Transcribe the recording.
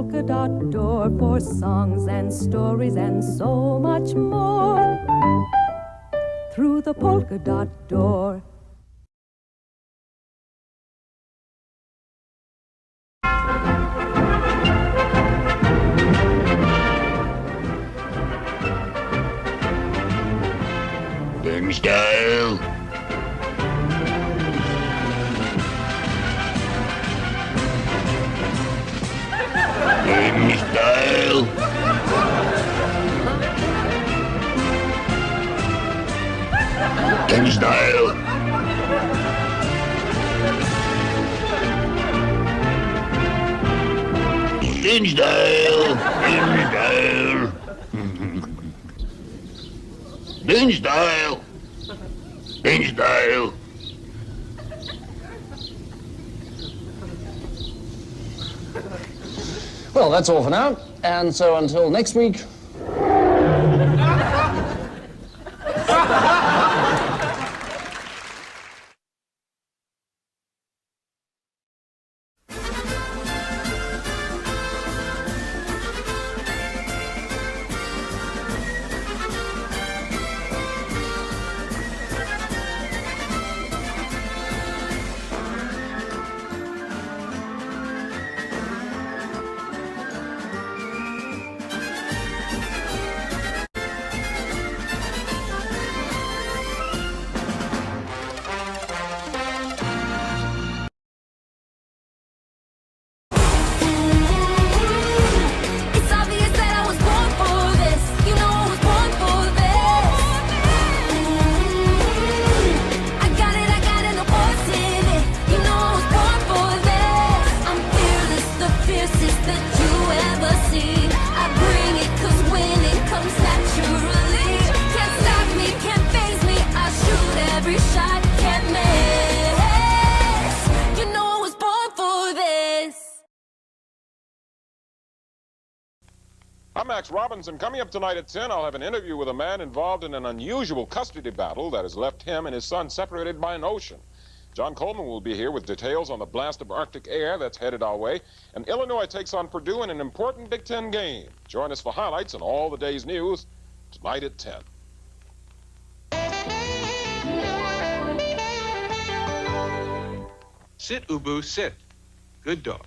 polka dot door for songs and stories and so much more. Through the polka dot door. Style. Style. Style. Style. Style. Well, that's all for now. And so until next week... I'm Max Robinson. Coming up tonight at 10, I'll have an interview with a man involved in an unusual custody battle that has left him and his son separated by an ocean. John Coleman will be here with details on the blast of Arctic air that's headed our way. And Illinois takes on Purdue in an important Big Ten game. Join us for highlights and all the day's news tonight at 10. Sit, Ubu, sit. Good dog.